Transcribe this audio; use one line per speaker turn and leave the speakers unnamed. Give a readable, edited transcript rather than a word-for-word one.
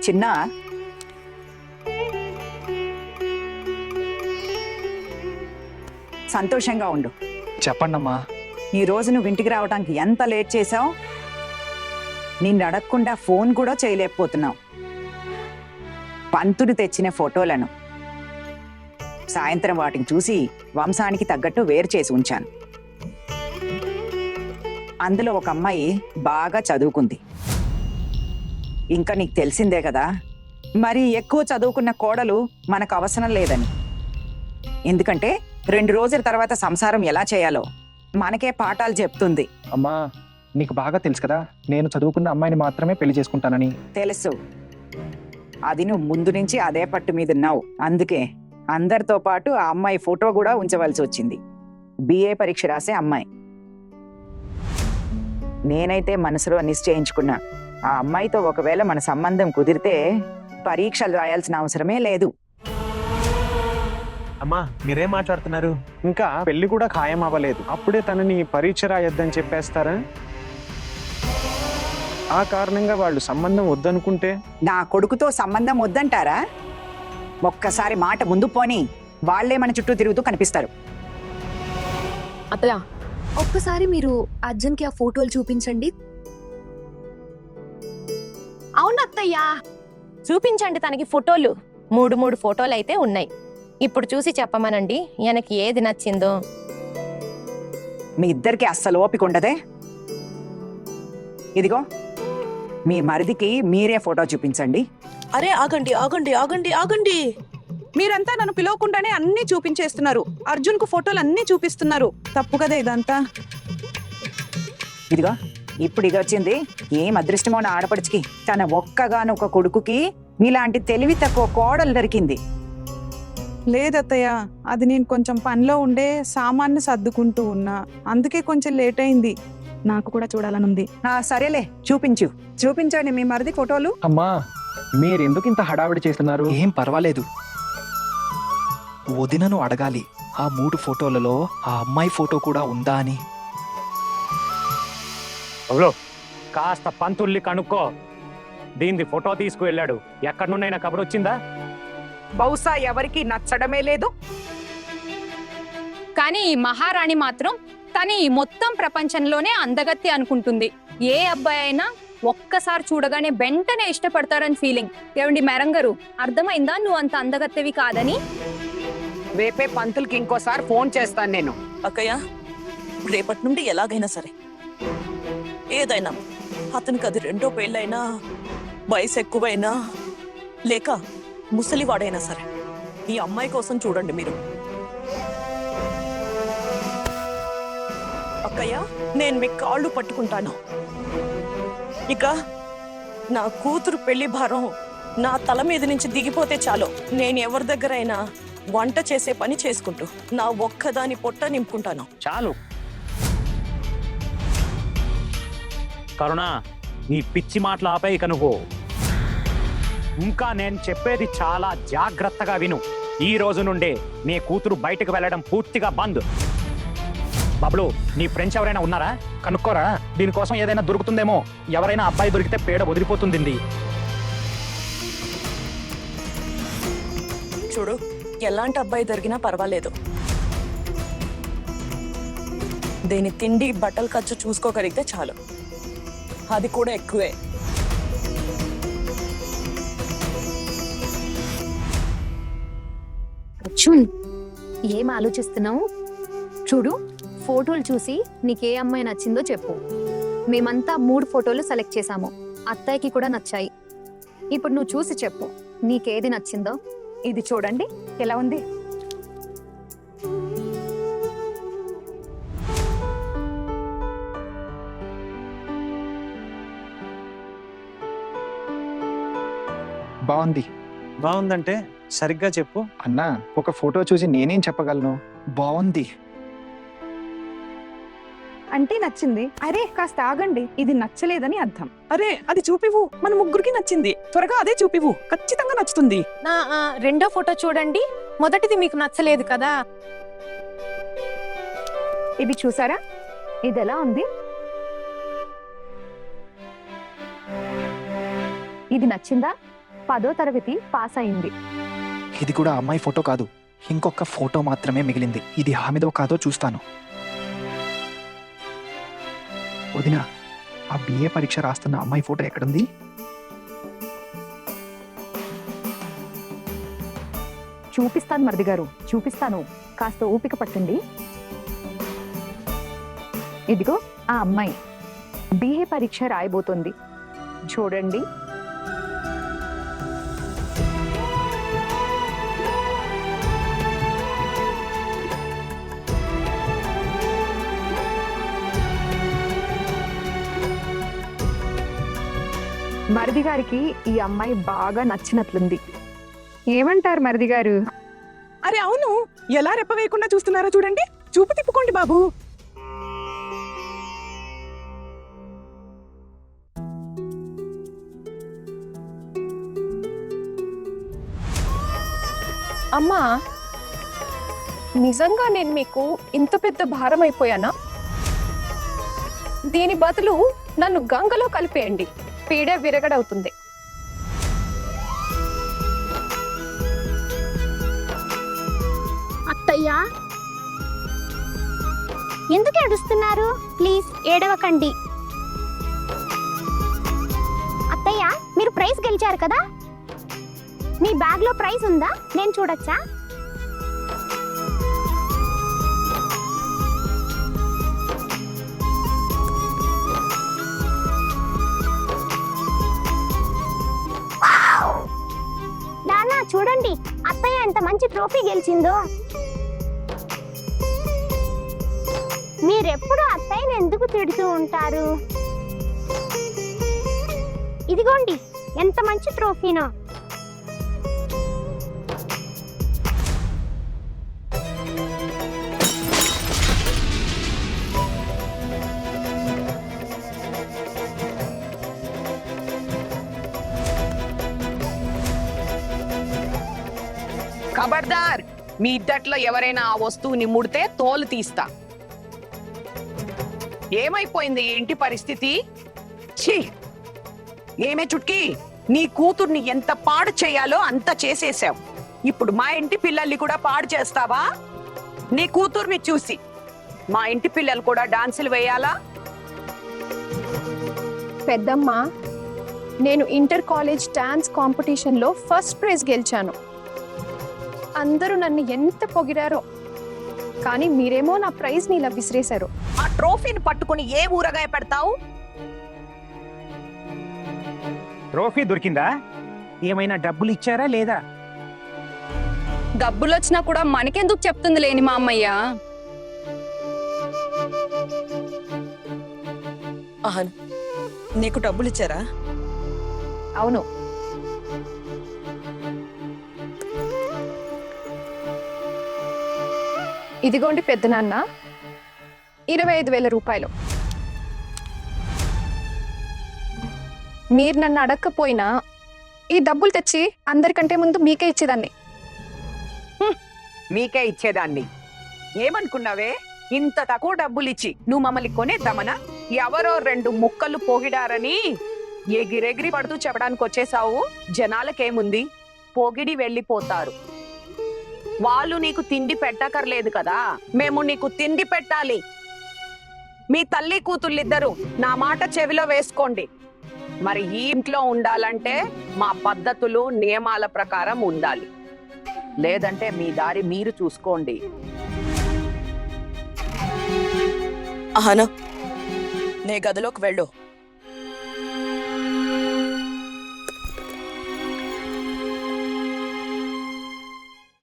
చిన్న సంతోషంగా ఉండు.
చెప్పండమ్మా.
ఈ రోజు నువ్వు ఇంటికి రావడానికి ఎంత లేట్ చేసావు. నిన్ను అడగకుండా ఫోన్ కూడా చేయలేకపోతున్నావు. పంతుడు తెచ్చిన ఫోటోలను సాయంత్రం వాటిని చూసి వంశానికి తగ్గట్టు వేరు చేసి ఉంచాను. అందులో ఒక అమ్మాయి బాగా చదువుకుంది. ఇంకా నీకు తెలిసిందే కదా, మరి ఎక్కువ చదువుకున్న కోడలు మనకు అవసరం లేదని. ఎందుకంటే 2 రోజుల తర్వాత సంసారం ఎలా చేయాలో మనకే పాఠాలు చెప్తుంది.
అమ్మా, నీకు బాగా తెలుసు కదా, నేను చదువుకున్న అమ్మాయిని మాత్రమే పెళ్లి చేసుకుంటానని.
తెలుసు, అది నువ్వు ముందు నుంచి అదే పట్టు మీద ఉన్నావు. అందుకే అందరితో పాటు ఆ అమ్మాయి ఫోటో కూడా ఉంచవలసి వచ్చింది. బిఏ పరీక్ష రాసే అమ్మాయి. నేనైతే మనసులో నిశ్చయించుకున్నా, ఆ అమ్మాయితో ఒకవేళ మన సంబంధం కుదిరితే పరీక్షలు రాయాల్సిన అవసరమే లేదు.
అమ్మా, మీరేం మాట్లాడుతున్నారు?
ఇంకా పెళ్లి కూడా ఖాయం అవ్వలేదు, అప్పుడే తనని పరీక్ష రాయొద్దని చెప్పేస్తారా? ఆ కారణంగా వాళ్ళు సంబంధం వద్దనుకుంటే?
నా కొడుకుతో సంబంధం వద్దంటారా? ఒక్కసారి మాట ముందు పోని వాళ్లే మన చుట్టూ తిరుగుతూ కనిపిస్తారు.
అత్తయ్య, ఒక్కసారి మీరు అర్జున్కి ఆ ఫోటోలు చూపించండి.
అవును అత్తయ్య, చూపించండి తనకి ఫోటోలు. 3 ఫోటోలు అయితే ఉన్నాయి. ఇప్పుడు చూసి చెప్పమనండి ఆయనకి ఏది నచ్చిందో.
మీ ఇద్దరికి అస్సలు ఓపిక ఉండదే. ఇదిగో మీ మరిదికి మీరే ఫోటో చూపించండి.
అరే ఆగండి ఆగండి ఆగండి ఆగండి, మీరంతా నన్ను పిలవకుండానే అన్ని చూపించేస్తున్నారు. అర్జున్ కు ఫోటోలు అన్ని చూపిస్తున్నారు. తప్పు కదా ఇదంతా.
ఇదిగో ఇప్పుడు ఇది వచ్చింది ఏం అదృష్టమో నా ఆడపడిచికి. తన ఒక్కగానొక్క కొడుకుకి ఇలాంటి తెలివి తక్కువ కోడలు దొరికింది.
లేదత్తయ్య, అది నేను కొంచెం పనిలో ఉండే సామాన్ని సర్దుకుంటూ ఉన్నా, అందుకే కొంచెం లేట్ అయింది. నాకు కూడా చూడాలనుంది.
సరేలే, చూపించండి మీ మరిది ఫోటోలు.
అమ్మా, మీరెందుకు ఇంత హడావిడి చేస్తున్నారు?
ఏం పర్వాలేదు, వదినను అడగాలి ఆ 3 ఫోటోలలో ఆ అమ్మాయి ఫోటో కూడా ఉందా అని.
కాస్త పంతుల్ని కనుక్కో. దీన్ని ఫోటో తీసుకువెళ్ళాడు, ఎక్కడి నుండైనా కబురు వచ్చిందా?
బహుశా ఎవరికి నచ్చడమే లేదు.
కానీ ఈ మహారాణి మాత్రం తన ఈ మొత్తం ప్రపంచంలోనే అందగత్తి అనుకుంటుంది. ఏ అబ్బాయి అయినా ఒక్కసారి చూడగానే వెంటనే ఇష్టపడతారని ఫీలింగ్. ఏమండి మేరంగారు, అర్థమైందా నువ్వు అంత అందగత్తెవి కాదని?
రేపే పంతులకి ఇంకోసారి ఫోన్ చేస్తాను నేను.
అక్కయ్య, రేపటి నుండి ఎలాగైనా సరే, ఏదైనా అతనికి అది 2వ పెళ్ళైనా, వయసు ఎక్కువైనా, లేక ముసలివాడైనా సరే, ఈ అమ్మాయి కోసం చూడండి మీరు. అక్కయ్య, నేను మీ కాళ్ళు పట్టుకుంటాను. ఇక నా కూతురు పెళ్లి భారం నా తల మీద నుంచి దిగిపోతే చాలు. నేను ఎవరి దగ్గరైనా వంట చేసే పని చేసుకుంటూ నా ఒక్కదాని పొట్ట నింపుకుంటాను.
చాలు కరుణ, నీ పిచ్చి మాటలు ఆపే. ఇక నువ్వు ఇంకా నేను చెప్పేది చాలా జాగ్రత్తగా విను. ఈ రోజు నుండే నీ కూతురు బయటకు వెళ్ళడం పూర్తిగా బంద్. బాబులు, నీ ఫ్రెండ్స్ ఎవరైనా ఉన్నారా?
కనుక్కోరా, దీనికోసం ఏదైనా దొరుకుతుందేమో. ఎవరైనా అబ్బాయి దొరికితే పేడ వదిలిపోతుంది.
చూడు, ఎలాంటి అబ్బాయి దొరికినా పర్వాలేదు. దీని తిండి బట్టలు ఖర్చు చూసుకోగలిగితే చాలు. అది కూడా ఎక్కువే.
అర్జున్, ఏం ఆలోచిస్తున్నావు? చూడు, ఫోటోలు చూసి నీకే అమ్మాయి నచ్చిందో చెప్పు. మేమంతా 3 ఫోటోలు సెలెక్ట్ చేశాము. అత్తయ్యకి కూడా నచ్చాయి. ఇప్పుడు నువ్వు చూసి చెప్పు, నీకేది నచ్చిందో. ఇది చూడండి ఎలా ఉంది.
బాగుంది.
బాగుందంటే సరిగ్గా చెప్పు
అన్నా, ఒక ఫోటో చూసి నేనేం చెప్పగలను? బాగుంది
అంటే నచ్చింది. అరే కాస్త ఆగండి, ఇది నచ్చలేదని అర్థం. అరే అది చూపివు, మన ముగ్గురికి నచ్చింది. త్వరగా అదే చూపివు, ఖచ్చితంగా నచ్చుతుంది.
రెండో ఫోటో చూడండి. మొదటిది మీకు నచ్చలేదు కదా?
ఇది చూసారా? ఇది ఎలా ఉంది? ఇది నచ్చిందా? 10వ తరగతి పాస్ అయింది.
ఇది కూడా అమ్మాయి ఫోటో కాదు, ఇంకొక ఫోటో మాత్రమే మిగిలింది. ఇది ఆమెదో కాదో చూస్తాను. వదిన, ఆ బిఏ పరీక్ష రాస్తున్న అమ్మాయి ఫోటో ఎక్కడుంది?
చూపిస్తాను మరిది గారు, చూపిస్తాను. కాస్త ఓపిక పట్టండి. ఇదిగో ఆ అమ్మాయి బిఏ పరీక్ష రాయబోతోంది. చూడండి. మరిది గారికి ఈ అమ్మాయి బాగా నచ్చినట్లుంది. ఏమంటారు మరిది గారు?
అరే అవును, ఎలా రెప్ప వేయకుండా చూస్తున్నారో చూడండి. చూపు తిప్పుకోండి బాబు.
అమ్మా, నిజంగా నేను మీకు ఇంత పెద్ద భారం అయిపోయానా? దీని బదులు నన్ను గంగలో కలిపేయండి, పీడ విరగడవుతుంది.
అత్తయ్యా, ఎందుకు ఏడుస్తున్నారు? ప్లీజ్ ఏడవకండి. అత్తయ్య, మీరు ప్రైజ్ గెలిచారు కదా, మీ బ్యాగ్ లో ప్రైజ్ ఉందా? నేను చూడొచ్చా? నాన్న చూడండి, అత్తయ్య ఎంత మంచి ట్రోఫీ గెలిచిందో. మీరెప్పుడు అత్తయ్యని ఎందుకు తిడుతూ ఉంటారు? ఇదిగోండి, ఎంత మంచి ట్రోఫీనో.
ఖబర్దార్, మీ ఇద్దట్లో ఎవరైనా ఆ వస్తువుని ముడితే తోలు తీస్తా. ఏమైపోయింది ఏంటి పరిస్థితి? ఛీ! ఏమే చుట్కీ, నీ కూతుర్ని ఎంత పాడు చేయాలో అంత చేసేసావు. ఇప్పుడు మా ఇంటి పిల్లల్ని కూడా పాడు చేస్తావా? నీ కూతుర్ని చూసి మా ఇంటి పిల్లలు కూడా డాన్సులు వేయాలా?
పెద్దమ్మ, నేను ఇంటర్ కాలేజ్ డాన్స్ కాంపిటీషన్లో ఫస్ట్ ప్రైజ్ గెలిచాను. అందరూ నన్ను ఎంత పొగిడారో, కానీ మీరేమో నా ప్రైజ్ని ఇలా విసిరేశారు.
ఆ ట్రోఫీని పట్టుకుని ఏ ఊరగాయ పెడతావు?
ట్రోఫీ దొరికిందా? ఏమైనా డబ్బులు ఇచ్చారా లేదా?
డబ్బులు వచ్చినా కూడా మనకెందుకు చెప్తుంది లేని మా అమ్మయ్య.
అహన్, నీకు డబ్బులు ఇచ్చారా?
అవును. ఇదిగోండి పెద్దనాన్న, 25,000 రూపాయలు. మీరు నన్ను అడగకపోయినా ఈ డబ్బులు తెచ్చి అందరికంటే ముందు మీకే ఇచ్చేదాన్ని.
మీకే ఇచ్చేదాన్ని ఏమనుకున్నావే? ఇంత తక్కువ డబ్బులిచ్చి నువ్వు మమ్మల్ని కొనేద్దామనా? ఎవరో 2 ముక్కలు పోగిడారని ఎగిరెగిరి పడుతూ చెప్పడానికి వచ్చేసావు. జనాలకేముంది, పొగిడి వెళ్ళిపోతారు. వాళ్ళు నీకు తిండి పెట్టకర్లేదు కదా, మేము నీకు తిండి పెట్టాలి. మీ తల్లి కూతుళ్ళిద్దరూ నా మాట చెవిలో వేసుకోండి. మరి ఈ ఇంట్లో ఉండాలంటే మా పద్ధతులు నియమాల ప్రకారం ఉండాలి, లేదంటే మీ దారి మీరు చూసుకోండి.
అహన, నే గదిలోకి వెళ్ళు.